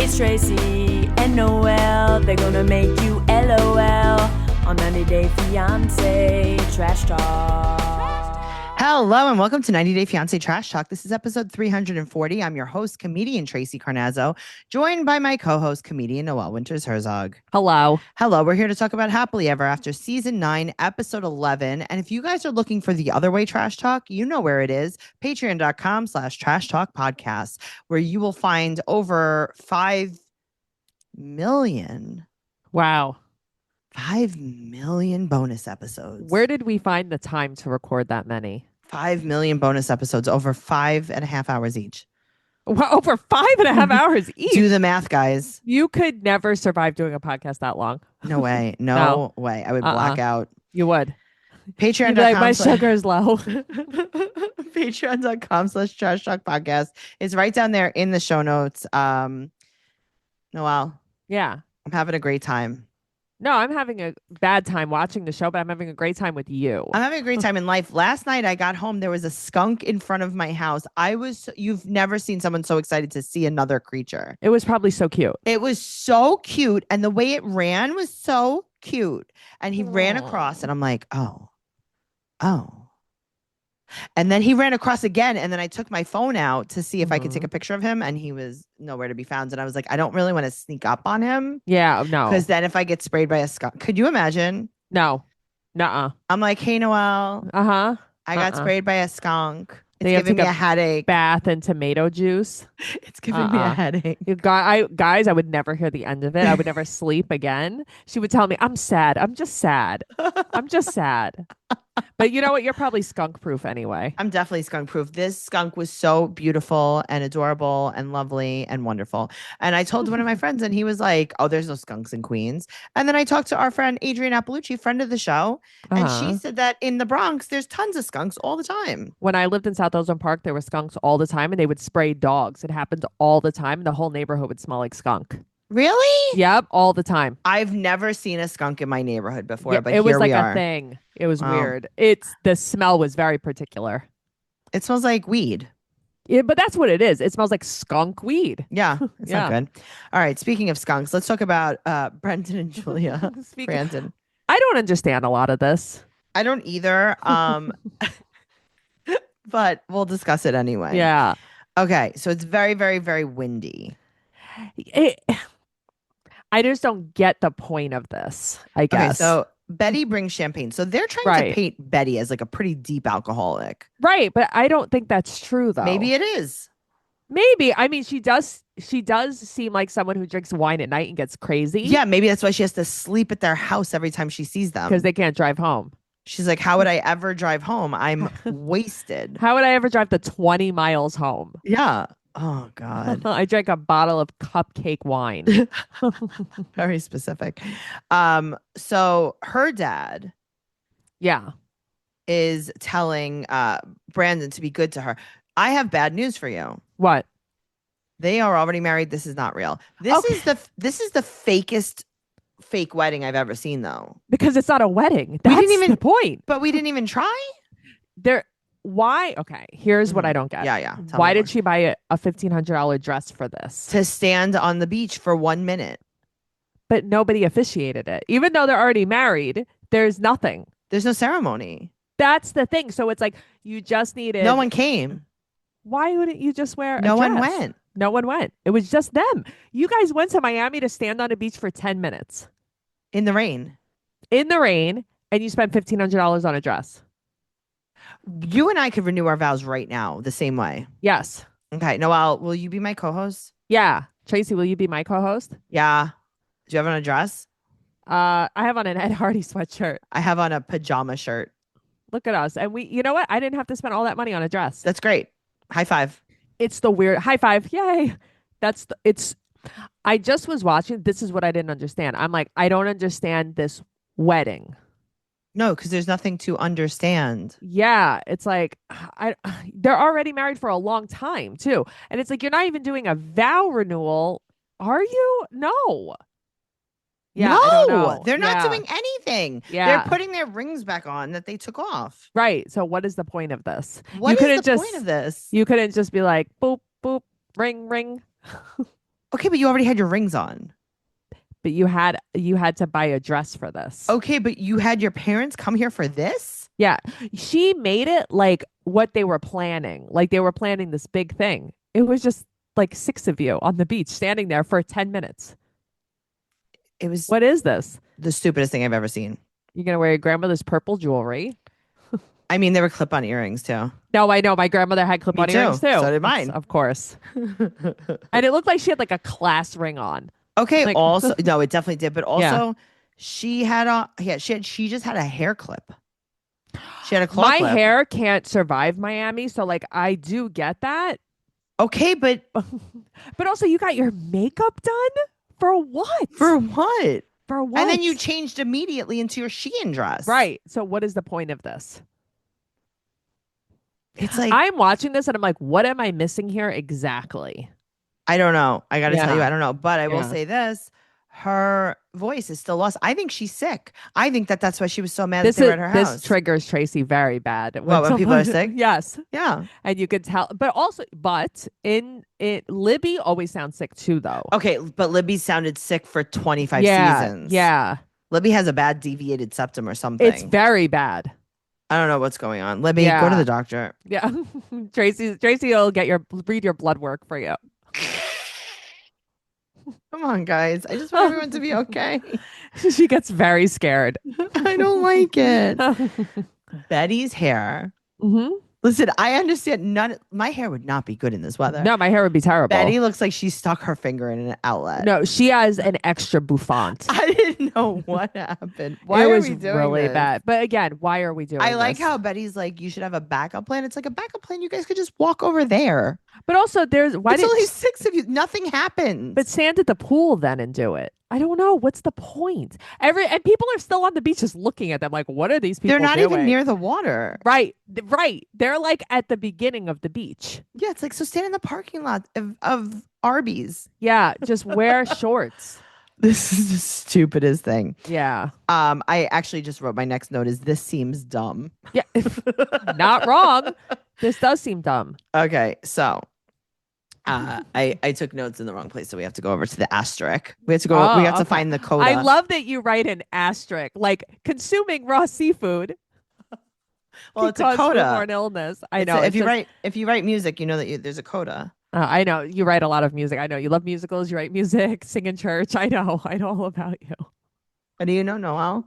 It's Tracey and Noelle. They're gonna make you LOL on 90 Day Fiancé Trash Talk. Hello and welcome to 90 Day Fiancé Trash Talk. This is episode 340. I'm your host, comedian Tracey Carnazzo, joined by my co-host, comedian Noelle Herzog. Hello. Hello. We're here to talk about Happily Ever After season 9, episode 11. And if you guys are looking for the other way trash talk, you know where it is. Patreon.com/trash talk podcast, where you will find over 5 million. Wow. 5 million bonus episodes. Where did we find the time to record that many? 5 million bonus episodes, over 5.5 hours each. Well, over 5.5 hours each. Do the math, guys. You could never survive doing a podcast that long. No way. No way. I would black out. You would. Patreon.com. Like, my sugar's low. Patreon.com/trash talk podcast. It's right down there in the show notes. Noelle. Yeah. I'm having a great time. No, I'm having a bad time watching the show, but I'm having a great time with you. I'm having a great time in life. Last night I got home. There was a skunk in front of my house. You've never seen someone so excited to see another creature. It was probably so cute. It was so cute. And the way it ran was so cute. And he ran across and I'm like, oh. And then he ran across again. And then I took my phone out to see if I could take a picture of him. And he was nowhere to be found. And I was like, I don't really want to sneak up on him. Yeah, no. Because then if I get sprayed by a skunk, could you imagine? No. Nuh-uh. I'm like, hey, Noelle. Uh-huh. I got sprayed by a skunk. It's They have giving to me a headache. Bath and tomato juice. It's giving me a headache. Guys, I would never hear the end of it. I would never sleep again. She would tell me, I'm sad. I'm just sad. I'm just sad. But you know what? You're probably skunk proof anyway. I'm definitely skunk proof. This skunk was so beautiful and adorable and lovely and wonderful. And I told one of my friends and he was like, oh, there's no skunks in Queens. And then I talked to our friend Adrienne Appalucci, friend of the show. And she said that in the Bronx, there's tons of skunks all the time. When I lived in South Ozone Park, there were skunks all the time and they would spray dogs. It happened all the time. The whole neighborhood would smell like skunk. Really? Yep, all the time. I've never seen a skunk in my neighborhood before, Yeah, but it was here like we are. a thing. It was weird. The smell was very particular. It smells like weed. Yeah, but that's what it is. It smells like skunk weed. Yeah, it's not good. All right, speaking of skunks, let's talk about Brendan and Julia. Brandon. I don't understand a lot of this. I don't either. But we'll discuss it anyway. Yeah. Okay, so it's very, very, very windy. I just don't get the point of this, I guess. Okay, so Betty brings champagne. So they're trying to paint Betty as like a pretty deep alcoholic. Right, but I don't think that's true though. Maybe it is. Maybe. I mean, she does seem like someone who drinks wine at night and gets crazy. Yeah, maybe that's why she has to sleep at their house every time she sees them. Because they can't drive home. She's like, how would I ever drive home? I'm wasted. How would I ever drive the 20 miles home? Yeah. Oh, God. I drank a bottle of cupcake wine. Very specific. So her dad is telling Brandon to be good to her. I have bad news for you. What? They are already married. This is not real. This is the fakest fake wedding I've ever seen, though. Because it's not a wedding. That's the point. But we didn't even try. Why? Okay, here's what I don't get. Yeah. Why did she buy a $1,500 dress for this? To stand on the beach for 1 minute. But nobody officiated it. Even though they're already married, there's nothing. There's no ceremony. That's the thing. So it's like you just needed. No one came. Why wouldn't you just wear a No dress? one went. No one went. It was just them. You guys went to Miami to stand on a beach for 10 minutes. In the rain. In the rain, and you spent $1,500 on a dress. You and I could renew our vows right now the same way. Yes. Okay. Noelle, will you be my co-host? Yeah. Tracey, will you be my co-host? Yeah. Do you have on a dress? I have on an Ed Hardy sweatshirt. I have on a pajama shirt. Look at us. And you know what? I didn't have to spend all that money on a dress. That's great. High five. It's the weird high five. Yay. I just was watching. This is what I didn't understand. I'm like, I don't understand this wedding. No, because there's nothing to understand. Yeah, it's like they're already married for a long time too, and it's like you're not even doing a vow renewal, are you? No. Yeah, no, they're not doing anything. Yeah, they're putting their rings back on that they took off. Right. So what is the point of this? What is the point of this? You couldn't just be like boop boop ring ring. Okay, but you already had your rings on. But you had to buy a dress for this. Okay, but you had your parents come here for this? Yeah. She made it like what they were planning. Like they were planning this big thing. It was just like 6 of you on the beach standing there for 10 minutes. It was What is this? the stupidest thing I've ever seen. You're going to wear your grandmother's purple jewelry. I mean, they were clip-on earrings too. No, I know. My grandmother had clip-on Me too. earrings too. So did mine. Of course. And it looked like she had like a class ring on. Okay, Like- also no, it definitely did, but also Yeah. she just had a hair clip. She had a claw My clip. hair can't survive Miami, so like I do get that. Okay, but But also you got your makeup done? For what? for what? For what? And then you changed immediately into your Shein dress. Right. So what is the point of this? It's like I'm watching this and I'm like, what am I missing here exactly? I don't know. I got to tell you, Yeah. I don't know. But I will Yeah. say this. Her voice is still lost. I think she's sick. I think that's why she was so mad This that they were is at her this house. triggers Tracy very bad. When people are sick? Yes. Yeah. And you could tell, but also, but in it, Libby always sounds sick too, though. Okay, but Libby sounded sick for 25 yeah, seasons. yeah, Libby has a bad deviated septum or something. it's very bad. I don't know what's going on. Libby, go to Yeah. the doctor. Yeah, Tracy will read your blood work for you. Come on, guys. I just want everyone to be okay. She gets very scared. I don't like it. hmm Betty's hair. Listen, I understand my hair would not be good in this weather. No, my hair would be terrible. Betty looks like she stuck her finger in an outlet. No, she has an extra bouffant. I didn't know what happened. Why it are was we doing really this? bad. But again, why are we doing I like this? how Betty's like, you should have a backup plan. It's like a backup plan. You guys could just walk over there. But also, there's why It's did only 6 of you. Nothing happens. but stand at the pool then and do it. I don't know. What's the point? And people are still on the beach just looking at them like, what are these people they're not doing? even near the water. Right. Right. They're like at the beginning of the beach. Yeah, it's like, so stand in the parking lot of Arby's. Yeah. Just wear shorts. This is the stupidest thing. Yeah. I actually just wrote my next note is this seems dumb. Yeah. Not wrong. This does seem dumb. Okay, so I took notes in the wrong place, so we have to go over to the asterisk. We have to go. Oh, we have to okay. find the coda. I love that you write an asterisk, like consuming raw seafood. well, it's a cause coda. foodborne illness. I It's know. if you write music, you know that there's a coda. I know you write a lot of music. I know you love musicals. You write music, sing in church. I know all about you. What do you know, Noelle?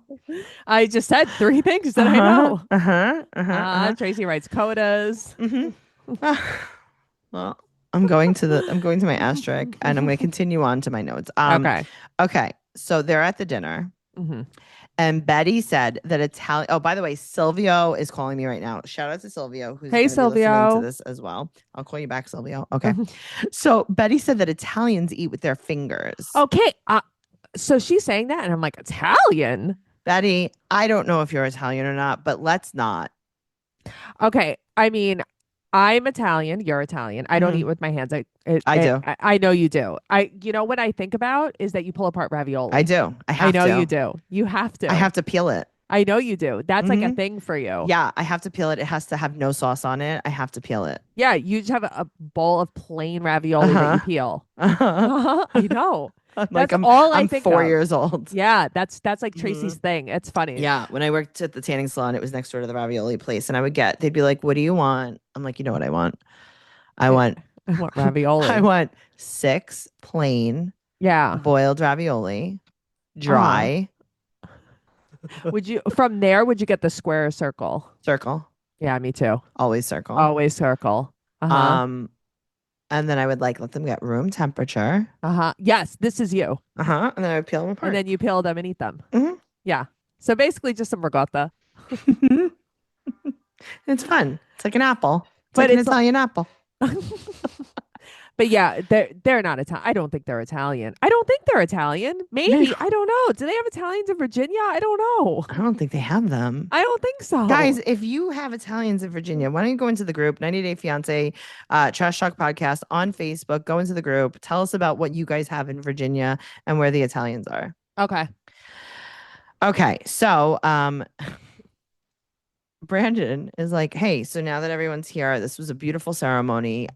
I just said 3 things that I know. know. Tracy writes codas. Well, I'm going to my asterisk, and I'm going to continue on to my notes. Okay. Okay. So they're at the dinner. hmm And Betty said that Italian. Oh, by the way, Silvio is calling me right now. Shout out to Silvio, who's Hey, gonna be listening Silvio. to this as well. I'll call you back, Silvio. Okay. So Betty said that Italians eat with their fingers. Okay. So she's saying that, and I'm like, Italian. Betty, I don't know if you're Italian or not, but let's not. Okay. I mean, I'm Italian. You're Italian. I don't Mhm. eat with my hands. I do. I know you do. You know what I think about is that you pull apart ravioli. I do. I know you do. You have to. I have to peel it. I know you do. That's like a Mhm. thing for you. Yeah, I have to peel it. It has to have no sauce on it. I have to peel it. Yeah. You just have a bowl of plain ravioli that you peel. I know. Like That's all I I'm think 4 of. years old. Yeah. That's like Tracy's thing. It's funny. Yeah, when I worked at the tanning salon, it was next door to the ravioli place, and they'd be like, "What do you want?" I'm like, "You know what I want? I want I want ravioli. I want 6 plain Yeah. boiled ravioli, dry Would you from there? Would you get the square or circle? circle, Yeah, me too. always circle. Always circle. And then I would let them get room temperature. Yes, this is you. And then I would peel them apart. And then you peel them and eat them. Mhm. Yeah. So basically just some ricotta. It's fun. It's like an apple. It's But like an it's Italian apple. But yeah, they're not Italian. I don't think they're Italian. I don't think they're Italian. Maybe. I don't know. Do they have Italians in Virginia? I don't know. I don't think they have them. I don't think so. Guys, if you have Italians in Virginia, why don't you go into the group 90 Day Fiance Trash Talk Podcast on Facebook? Go into the group. Tell us about what you guys have in Virginia and where the Italians are. Okay. Okay, so Brandon is like, hey, so now that everyone's here, this was a beautiful ceremony.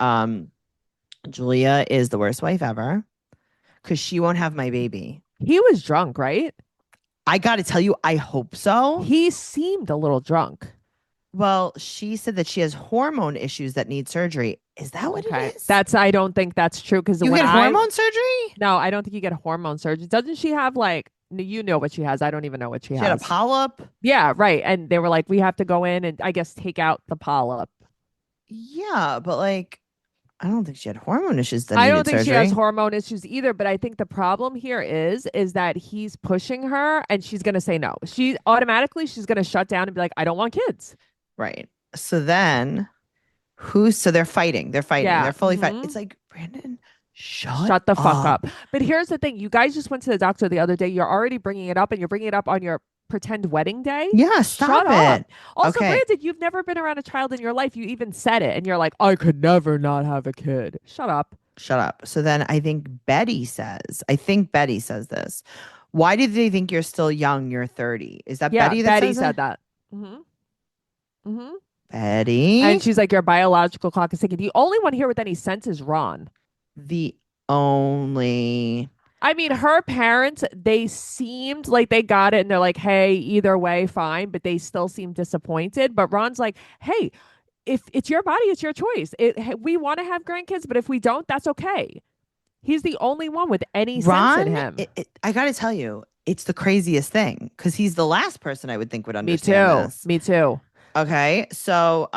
Julia is the worst wife ever. because she won't have my baby. He was drunk, right? I got to tell you, I hope so. He seemed a little drunk. Well, she said that she has hormone issues that need surgery. Is that what it is? I don't think that's true because You get hormone surgery? No, I don't think you get hormone surgery. Doesn't she have like, you know what she has? I don't even know what she has. She had a polyp? Yeah, right. And they were like, we have to go in and I guess take out the polyp. Yeah, but like, I don't think she had hormone issues that I needed don't think surgery. she has hormone issues either, but I think the problem here is that he's pushing her and she's going to say no. She's going to shut down and be like, I don't want kids. Right. So then so they're fighting. They're fighting. Yeah. They're fully fighting. It's like, Brandon, shut the fuck up. But here's the thing. You guys just went to the doctor the other day. You're already bringing it up and you're bringing it up on your pretend wedding day. Yeah, stop Shut it. up. Also, Okay. Brandon, you've never been around a child in your life. You even said it and you're like, I could never not have a kid. Shut up. Shut up. So then I think Betty says this. Why did they think you're still young? You're 30. Is that Betty that Betty says said that? that. Mm-hmm. Mm-hmm. Betty? And she's like, your biological clock is ticking. The only one here with any sense is Ron. The only... I mean, her parents, they seemed like they got it and they're like, hey, either way, fine. But they still seem disappointed. But Ron's like, hey, if it's your body, it's your choice. We want to have grandkids, but if we don't, that's okay. He's the only one with any sense in him. I got to tell you, it's the craziest thing because he's the last person I would think would understand this. Me too. Okay. So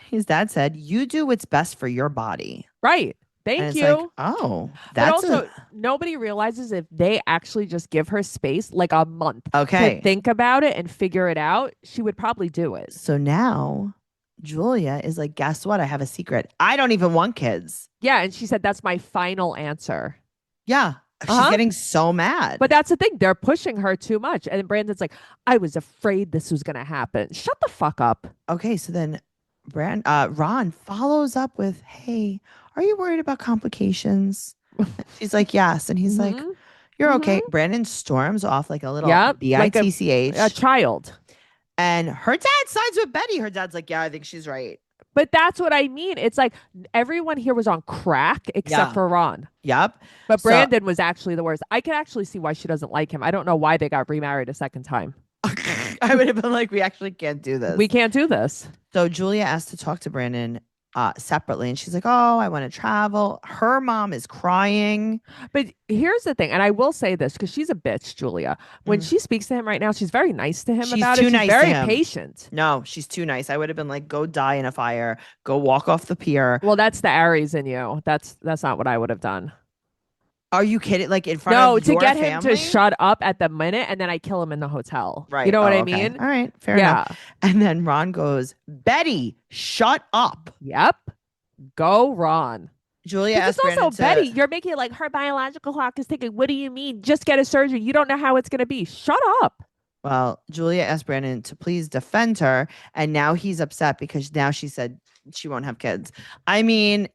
his dad said, you do what's best for your body. Right. Thank you. Like, oh, that's but also, nobody realizes if they actually just give her space, like a month, okay, to think about it and figure it out, she would probably do it. So now Julia is like, guess what? I have a secret. I don't even want kids. Yeah. And she said, that's my final answer. Yeah. She's getting so mad. But that's the thing. They're pushing her too much. And Brandon's like, I was afraid this was going to happen. Shut the fuck up. Okay. So then Ron follows up with, hey, are you worried about complications? She's like, yes. And he's like, you're okay. Brandon storms off like a little bitch. Like a child. And her dad sides with Betty. Her dad's like, yeah, I think she's right. But that's what I mean. It's like everyone here was on crack except for Ron. Yep. But Brandon was actually the worst. I could actually see why she doesn't like him. I don't know why they got remarried a second time. I would have been like, we actually can't do this. We can't do this. So Julia asked to talk to Brandon separately. And she's like, oh, I want to travel. Her mom is crying. But here's the thing. And I will say this because she's a bitch, Julia. When she speaks to him right now, she's very nice to him about it. She's very patient. No, she's too nice. I would have been like, go die in a fire. Go walk off the pier. Well, that's the Aries in you. That's not what I would have done. Are you kidding? Like in front of your get family? him to shut up at the minute and then I kill him in the hotel. Right. You know what I mean? All right. Fair enough. And then Ron goes, Betty, shut up. Yep. Go Ron. Julia asked Brandon Betty, you're making it like her biological clock is ticking. What do you mean? Just get a surgery. You don't know how it's going to be. Shut up. Well, Julia asked Brandon to please defend her. And now he's upset because now she said she won't have kids. I mean...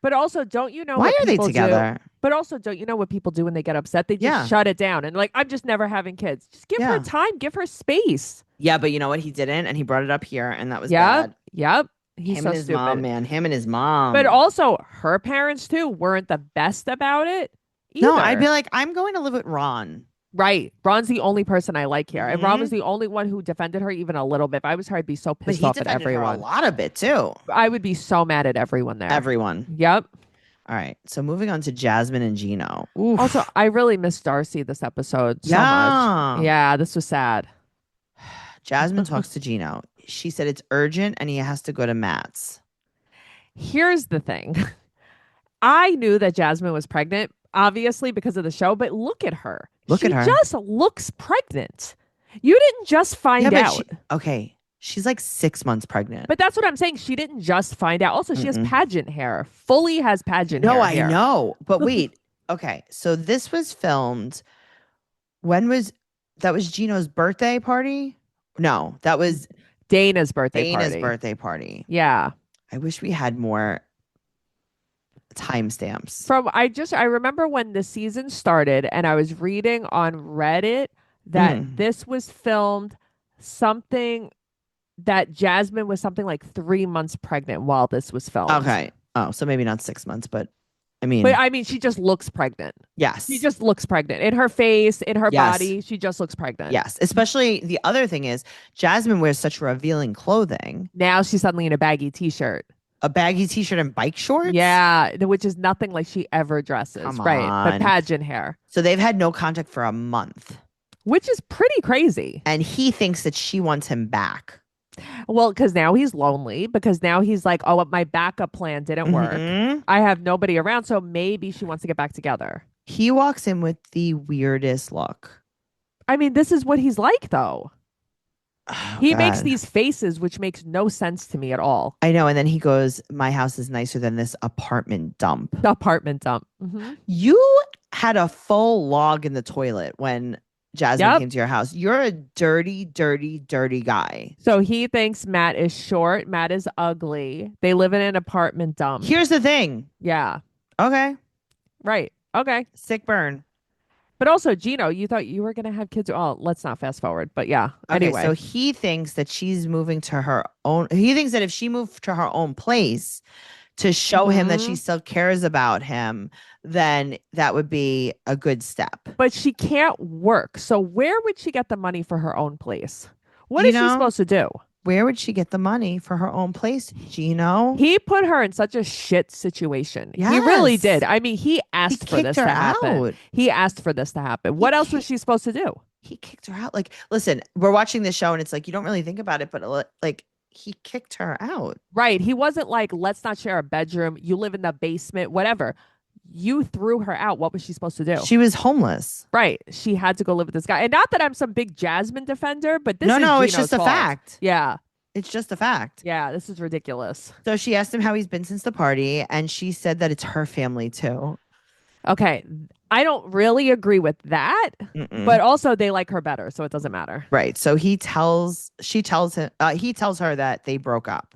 But also, don't you know why are they together? But also, don't you know what people do when they get upset? They just shut it down and like, I'm just never having kids. Just give her time, give her space. Yeah, but you know what? He didn't, and he brought it up here, and that was bad. Yep. He's him so and his stupid. mom, man. Him and his mom. But also, her parents too weren't the best about it either. No, I'd be like, I'm going to live with Ron. Right. Ron's the only person I like here. And Ron was the only one who defended her even a little bit. If I was her, I'd be so pissed off at everyone. Her a lot of it too. I would be so mad at everyone there. Everyone. Yep. All right. So moving on to Jasmine and Gino. Oof. Also, I really missed Darcy this episode so much. Yeah, this was sad. Jasmine talks to Gino. She said it's urgent and he has to go to Matt's. Here's the thing. I knew that Jasmine was pregnant, obviously, because of the show, but look at her. She just looks pregnant. You didn't just find out. She's like 6 months pregnant. But that's what I'm saying. She didn't just find out. Also, she has pageant hair. Fully has pageant hair. No, I know. But wait. Okay. So this was filmed. That was Gino's birthday party? No, that was Dana's birthday party. Yeah. I wish we had more timestamps. I remember when the season started and I was reading on Reddit that this was filmed that Jasmine was something like 3 months pregnant while this was filmed. Okay. Oh, so maybe not 6 months, but I mean, But I mean, she just looks pregnant. yes. She just looks pregnant in her face, in her Yes. body. She just looks pregnant. Yes. Especially the other thing is Jasmine wears such revealing clothing. Now she's suddenly in a baggy t-shirt. A baggy t-shirt and bike shorts? Yeah, which is nothing like she ever dresses. Come Right. The on. pageant hair, So they've had no contact for a month. which is pretty crazy. And he thinks that she wants him back. Well, because now he's lonely, because now he's like, oh, my backup plan didn't work. Mhm. I have nobody around. So maybe she wants to get back together. He walks in with the weirdest look. I mean, this is what he's like, though. Oh, He makes God. these faces, which makes no sense to me at all. I know. And then he goes, my house is nicer than this apartment dump. The apartment dump. Mhm. You had a full log in the toilet when Jasmine Yep. came to your house. You're a dirty, dirty, dirty guy. So he thinks Matt is short. Matt is ugly. They live in an apartment dump. Here's the thing. Yeah. Okay. Right. Okay. Sick burn. But also, Gino, you thought you were going to have kids. Oh, let's not fast forward. But yeah. Okay, Anyway. so he thinks that she's moving to her own. He thinks that if she moved to her own place to show him that she Mhm. still cares about him, then that would be a good step. But she can't work. So where would she get the money for her own place? What You is she know? supposed to do? Where would she get the money for her own place, Gino? He put her in such a shit situation. He really Yes. did. I mean, he asked for kicked this her to happen. out. He asked for this to happen. What else was she supposed to do? He kicked her out. Like, listen, we're watching this show and it's like you don't really think about it, but like he kicked her out. Right. He wasn't like, let's not share a bedroom. You live in the basement, whatever. You threw her out. What was she supposed to do? She was homeless. Right. She had to go live with this guy. And not that I'm some big Jasmine defender, but this No, is it's Gino's just a fault. fact. Yeah. It's just a fact. Yeah. This is ridiculous. So she asked him how he's been since the party, and she said that it's her family too. Okay. I don't really agree with that, Mm-mm. but also they like her better. So it doesn't matter. Right. So he tells her that they broke up.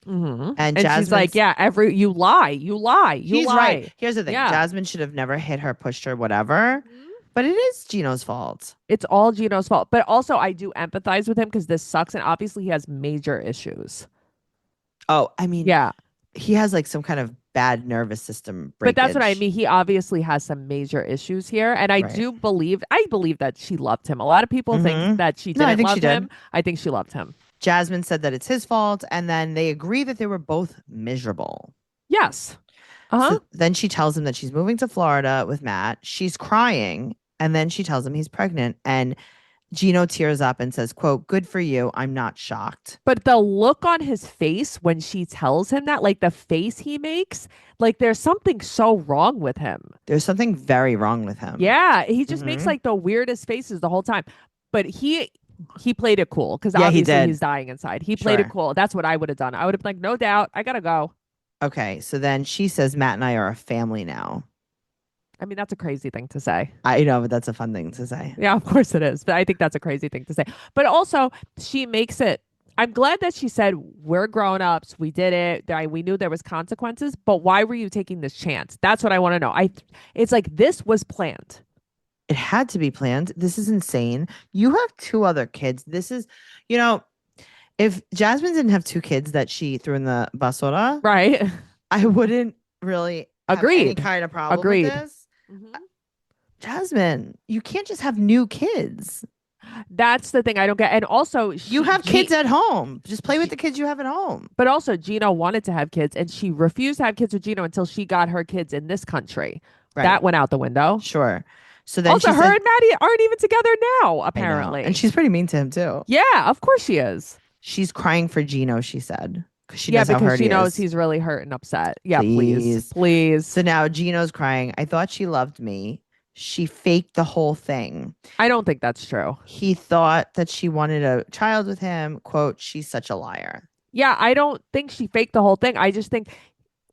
Mm-hmm. And she's like, Jasmine's- yeah, you lie. He's lie. right. Here's the thing. Yeah. Jasmine should have never hit her, pushed her, whatever. Mhm. But it is Gino's fault. It's all Gino's fault. But also, I do empathize with him because this sucks. And obviously, he has major issues. Oh, I mean, Yeah. he has like some kind of bad nervous system But that's what I breakage. mean. He obviously has some major issues here. And I Right. do believe, that she loved him. A lot of people Mhm. think that she No, didn't I think love she did. him. I think she loved him. Jasmine said that it's his fault, and then they agree that they were both miserable. Yes. Uh-huh. So then she tells him that she's moving to Florida with Matt. She's crying, and then she tells him he's pregnant. And Gino tears up and says, quote, good for you. I'm not shocked. But the look on his face when she tells him that, like the face he makes, like there's something so wrong with him. There's something very wrong with him. Yeah. He just makes Mhm. like the weirdest faces the whole time. But he played it cool because Yeah, he obviously did. he's dying inside. He played Sure. it cool. That's what I would have done. I would have been like, no doubt. I gotta go. Okay. So then she says, Matt and I are a family now. I mean, that's a crazy thing to say. I know, but that's a fun thing to say. Yeah, of course it is. But I think that's a crazy thing to say. But also, she makes it. I'm glad that she said, we're grown ups. We did it. We knew there was consequences. But why were you taking this chance? That's what I want to know. It's like this was planned. It had to be planned. This is insane. You have 2 other kids. This is, if Jasmine didn't have 2 kids that she threw in the basura, Right. I wouldn't really have any Agreed. kind of problem Agreed. with this. Jasmine, you can't just have new kids. That's the thing I don't get. And also, You have kids at home. Just play with the kids you have at home. But also, Gino wanted to have kids, and she refused to have kids with Gino until she got her kids in this country. Right. That went out the window. Sure. So then Also, she her said, and Maddie aren't even together now, I know. apparently. And she's pretty mean to him too. Yeah, of course she is. She's crying for Gino, she said. Because she Yeah, knows how because hurt she he knows is. he's really hurt and upset. Yeah, please. Please. Please. So now Gino's crying. I thought she loved me. She faked the whole thing. I don't think that's true. He thought that she wanted a child with him. Quote, she's such a liar. Yeah, I don't think she faked the whole thing. I just think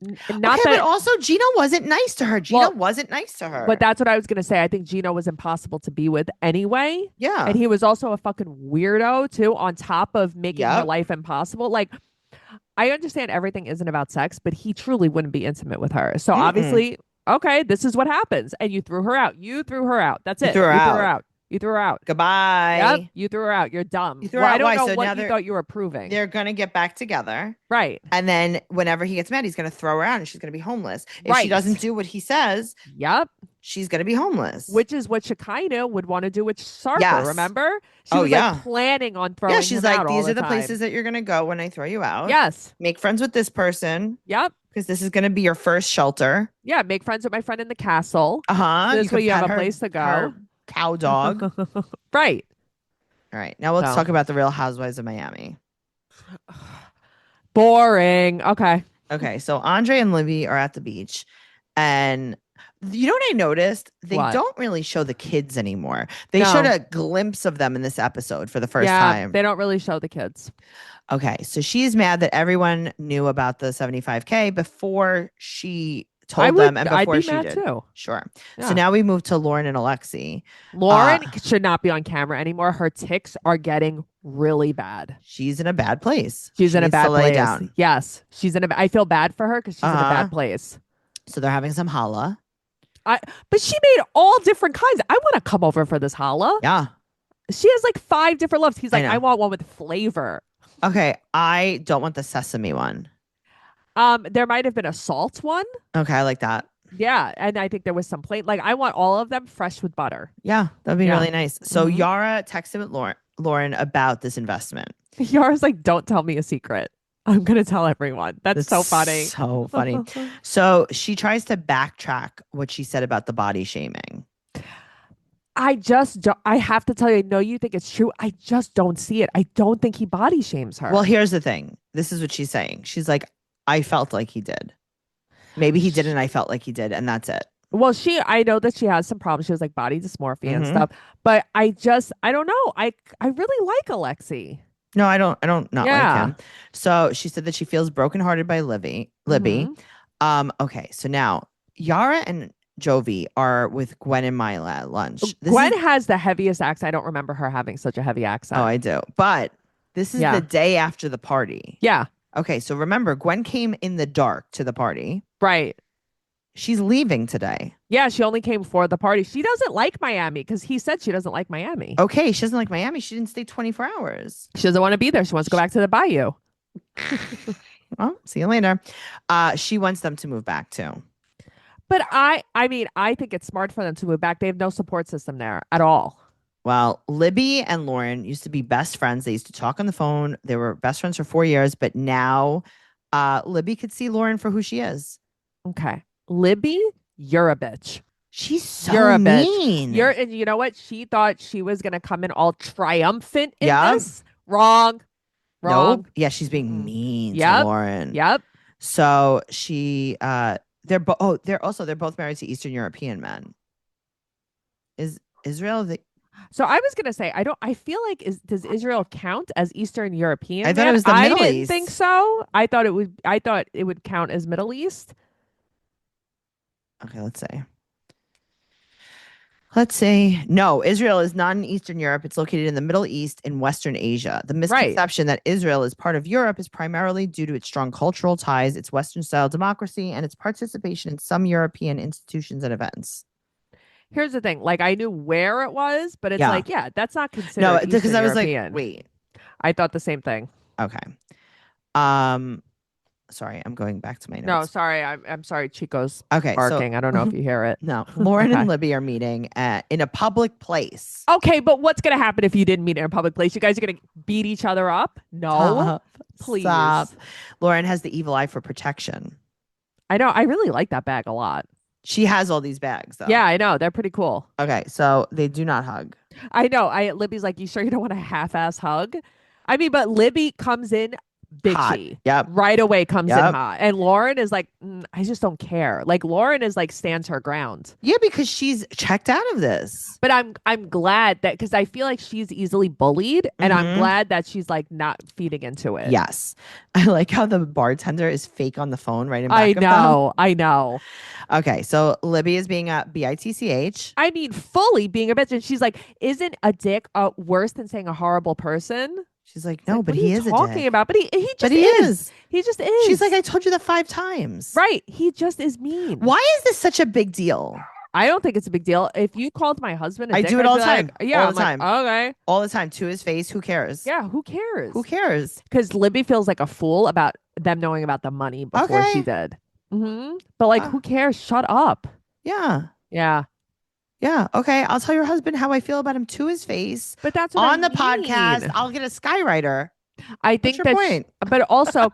not okay, that but also Gino wasn't nice to her. Gino Well, wasn't nice to her. but that's what I was gonna say. I think Gino was impossible to be with anyway. yeah. And he was also a fucking weirdo too, on top of making her Yep. life impossible. Like, I understand everything isn't about sex, but he truly wouldn't be intimate with her. So Mm-mm. obviously, okay, this is what happens. And you threw her out. You threw her out. That's You it. threw her you out. threw her out. You threw her out. Goodbye. Yep, you threw her out. You're dumb. You threw Well, her I out. don't Why? know So now what you thought you were proving. They're gonna get back together. Right. And then whenever he gets mad, he's gonna throw her out and she's gonna be homeless. If she Right. doesn't do what he says, Yep. she's gonna be homeless. Which is what Shekinah would want to do with Sarper, Yes. remember? She Oh, was yeah. like planning on throwing Yeah, she's him like, out all these are the time. places that you're gonna go when I throw you out. Yes. Make friends with this person Yep. because this is gonna be your first shelter. Yeah. Make friends with my friend in the castle. Uh-huh. This way you have pet a her- place to go. her cow dog. Right. All right. Now let's So. talk about the Real Housewives of Miami. Boring. Okay. Okay, so Andre and Libby are at the beach, and you know what I noticed? They What? don't really show the kids anymore. They No. showed a glimpse of them in this episode for the first yeah, time. they don't really show the kids. Okay, so she's mad that everyone knew about the 75K before she told them and I'd before be she mad did. too. Sure. Yeah. So now we move to Lauren and Alexi. Lauren should not be on camera anymore. Her tics are getting really bad. She's in a bad place. She's She in a needs bad to lay place. down. Yes, she's in a. I feel bad for her because she's in a Uh-huh. bad place. So they're having some holla. But she made all different kinds. I want to come over for this holla. Yeah. She has like 5 different loves. He's I like, know. I want one with flavor. Okay, I don't want the sesame one. There might have been a salt one. Okay, I like that. Yeah, and I think there was some plain. Like, I want all of them fresh with butter. Yeah, that'd be Yeah. really nice. So Mhm. Yara texted with Lauren about this investment. Yara's like, don't tell me a secret. I'm gonna tell everyone. That's so funny. So funny. So she tries to backtrack what she said about the body shaming. I just don't, I have to tell you, I know you think it's true. I just don't see it. I don't think he body shames her. Well, here's the thing. This is what she's saying. She's like, I felt like he did. Maybe he didn't. I felt like he did, and that's it. Well, I know that she has some problems. She has like body dysmorphia and Mhm. stuff. But I don't know. I really like Alexi. No, I don't not Yeah. like him. So she said that she feels brokenhearted by Libby. Mhm. Okay, so now Yara and Jovi are with Gwen and Mila at lunch. Gwen has the heaviest accent. I don't remember her having such a heavy accent. Oh, I do. But this is Yeah. the day after the party. Yeah, Okay, so remember, Gwen came in the dark to the party. right. She's leaving today. Yeah, she only came for the party. She doesn't like Miami because he said she doesn't like Miami. Okay, she doesn't like Miami. She didn't stay 24 hours. She doesn't want to be there. She wants to go back to the bayou. Well, see you later. She wants them to move back too. But I mean, I think it's smart for them to move back. They have no support system there at all. Well, Libby and Lauren used to be best friends. They used to talk on the phone. They were best friends for 4 years, but now Libby could see Lauren for who she is. Okay. Libby, you're a bitch. She's so You're a bitch. mean. And you know what? She thought she was gonna come in all triumphant in Yeah. this. Wrong. Nope. Yeah, she's being Mm-mm. mean to Yep. Lauren. Yep. So she they're both married to Eastern European men. Is Israel the So I was gonna say I feel like does Israel count as Eastern European? I thought it man? was the I Middle didn't East. think so. I thought it would count as Middle East. Okay, let's say no, Israel is not in Eastern Europe. It's located in the Middle East in Western Asia. The misconception that Israel is part of Europe is primarily due to its strong cultural ties, its Western style democracy, and its participation in some European institutions and events. Here's the thing. Like, I knew where it was, but it's Yeah. like, yeah, that's not considered. No, because Eastern I was European. like, wait. I thought the same thing. Okay. Sorry, I'm going back to my notes. No, sorry. I'm sorry. Chico's Okay, barking. I don't know if you hear it. no, Lauren Okay. and Libby are meeting in a public place. Okay, but what's gonna happen if you didn't meet in a public place? You guys are gonna beat each other up? No, Stop. please. Stop. Lauren has the evil eye for protection. I know. I really like that bag a lot. She has all these bags, though. Yeah, I know. They're pretty cool. Okay, so they do not hug. I know. Libby's like, you sure you don't want a half-ass hug? I mean, but Libby comes in Hot. bitchy. Yep. Right away comes in Yep. hot. And Lauren is like, I just don't care. Like, Lauren is like stands her ground. Yeah, because she's checked out of this. But I'm glad that because I feel like she's easily bullied, and I'm Mhm. glad that she's like not feeding into it. Yes. I like how the bartender is fake on the phone right in back I of them. know. I know. Okay, so Libby is being a bitch. I mean, fully being a bitch. And she's like, isn't a dick worse than saying a horrible person? She's like, It's no, like, but what are he you is a talking dick. about. But he just But he is. He just is. She's like, I told you that 5 times. right. He just is mean. Why is this such a big deal? I don't think it's a big deal. If you called my husband a I dick, do it I'd all be the like, time. yeah, All I'm the like, time. okay. All the time to his face. Who cares? Yeah, who cares? Who cares? Because Libby feels like a fool about them knowing about the money before she Okay. did. But like, who cares? Shut up. Yeah. Yeah. Yeah. Okay. I'll tell your husband how I feel about him to his face But that's what on I the podcast. mean. I'll get a skywriter. I What's think your that, point? but also,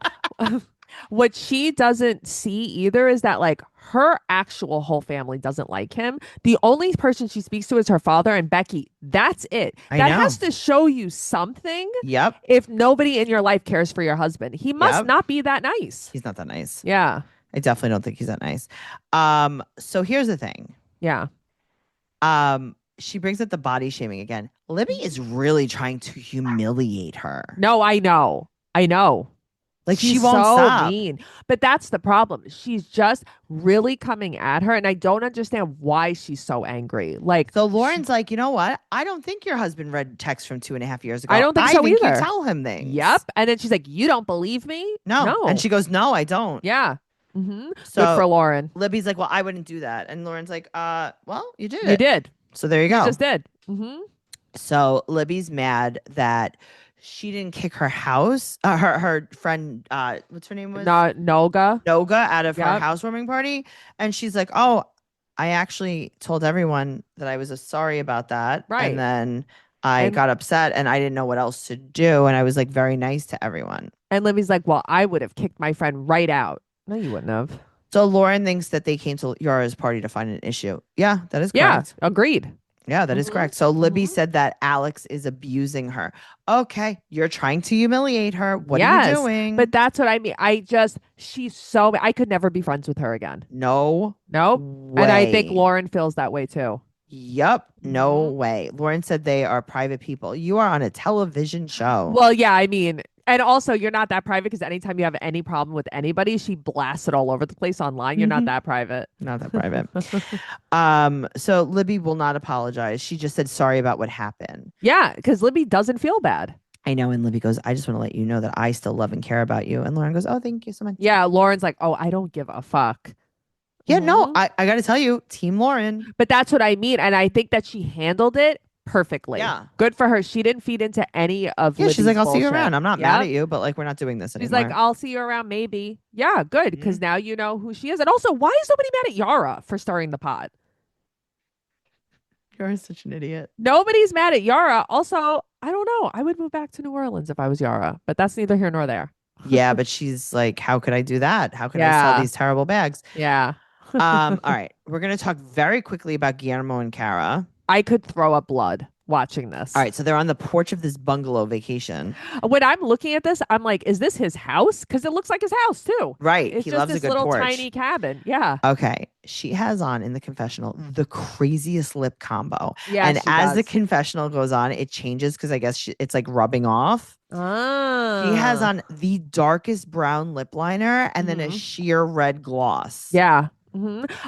what she doesn't see either is that like her actual whole family doesn't like him. The only person she speaks to is her father and Becky. That's it. I That know. has to show you something. Yep. If nobody in your life cares for your husband, he must Yep. not be that nice. He's not that nice. Yeah. I definitely don't think he's that nice. So here's the thing. Yeah. She brings up the body shaming again. Libby is really trying to humiliate her. No, I know. I know. Like She's she won't so stop. mean. But that's the problem. She's just really coming at her, and I don't understand why she's so angry. Like, So Lauren's like, you know what? I don't think your husband read text from 2.5 years ago. I don't think so you either. tell him things. Yep. And then she's like, "You don't believe me?" No. And she goes, no, I don't. Yeah. So Good for Lauren. Libby's like, well, I wouldn't do that. And Lauren's like, well, you did You it. did. So there you go. You just did. So Libby's mad that she didn't kick her house, her friend, what's her name was? Noga. Noga out of her Yep. housewarming party. And she's like, oh, I actually told everyone that I was sorry about that. Right. And then I got upset and I didn't know what else to do. And I was like very nice to everyone. And Libby's like, well, I would have kicked my friend right out. No, you wouldn't have. So Lauren thinks that they came to Yara's party to find an issue. Yeah, that is correct. Yeah, agreed. Yeah, that is correct. So Libby said that Alex is abusing her. Okay, you're trying to humiliate her. What are you doing? But that's what I mean. She's so, I could never be friends with her again. No. Nope. Way. And I think Lauren feels that way too. Yep. No way. Lauren said they are private people. You are on a television show. Well, yeah, I mean, and also you're not that private because anytime you have any problem with anybody, she blasts it all over the place online. You're not that private. Not that private. So Libby will not apologize. She just said sorry about what happened. Yeah, because Libby doesn't feel bad. I know. And Libby goes, I just want to let you know that I still love and care about you. And Lauren goes, oh, thank you so much. Yeah, Lauren's like, oh, I don't give a fuck. Yeah, no, I got to tell you, Team Lauren. But that's what I mean. And I think that she handled it perfectly. Yeah. Good for her. She didn't feed into any of Yeah, she's like, Libby's I'll see you bullshit. around. I'm not mad at you, but like, we're not doing this anymore. She's like, I'll see you around maybe. Yeah, good. Because now you know who she is. And also, why is nobody mad at Yara for stirring the pot? You're such an idiot. Nobody's mad at Yara. Also, I don't know. I would move back to New Orleans if I was Yara, but that's neither here nor there. Yeah, but she's like, how could I do that? How could I sell these terrible bags? Yeah. All right. We're going to talk very quickly about Guillermo and Cara. I could throw up blood watching this. All right. So they're on the porch of this bungalow vacation. When I'm looking at this, I'm like, is this his house? Because it looks like his house too. Right. It's He just loves a this good little porch. tiny cabin. Yeah. Okay. She has on in the confessional the craziest lip combo. Yeah. And she as the does. confessional goes on, it changes because I guess it's like rubbing off. Oh. He has on the darkest brown lip liner and then a sheer red gloss. Yeah.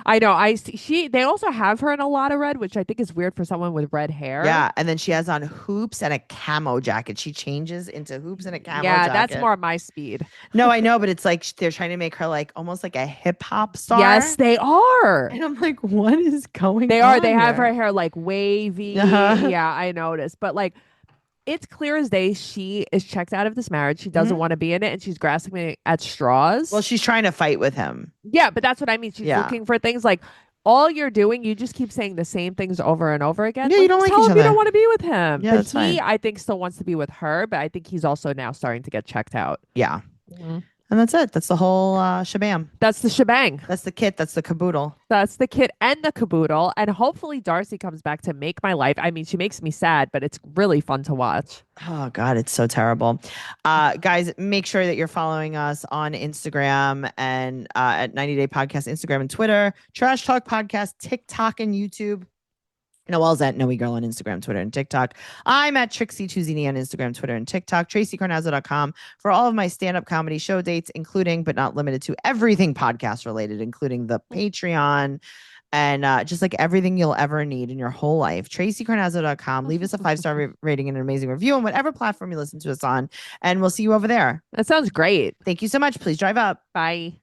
I know. I see. They also have her in a lot of red, which I think is weird for someone with red hair. Yeah, and then she has on hoops and a camo jacket. She changes into hoops and a camo yeah, jacket. that's more my speed. No, I know, but it's like they're trying to make her like almost like a hip hop star. Yes, they are. And I'm like, what is going on? They are. They have here? her hair like wavy. Yeah, I noticed. But like, it's clear as day she is checked out of this marriage. She doesn't want to be in it, and she's grasping at straws. Well, she's trying to fight with him. Yeah, but that's what I mean. She's looking for things like all you're doing. You just keep saying the same things over and over again. Yeah, you don't like tell each him other. You don't want to be with him. Yeah, but that's fine. I think, still wants to be with her. But I think he's also now starting to get checked out. Yeah. And that's it. That's the whole shabam. That's the shebang. That's the kit. That's the caboodle. That's the kit and the caboodle. And hopefully Darcy comes back to make my life. I mean, she makes me sad, but it's really fun to watch. Oh, God, it's so terrible. Guys, make sure that you're following us on Instagram and at 90 Day Podcast, Instagram and Twitter, Trash Talk Podcast, TikTok and YouTube. Noelle's at Noe Girl on Instagram, Twitter, and TikTok. I'm at Trixie Tuzini on Instagram, Twitter, and TikTok. TraceyCarnazzo.com for all of my stand-up comedy show dates, including but not limited to everything podcast related, including the Patreon and just like everything you'll ever need in your whole life. TraceyCarnazzo.com. Leave us a 5-star rating and an amazing review on whatever platform you listen to us on, and we'll see you over there. That sounds great. Thank you so much. Please drive up. Bye.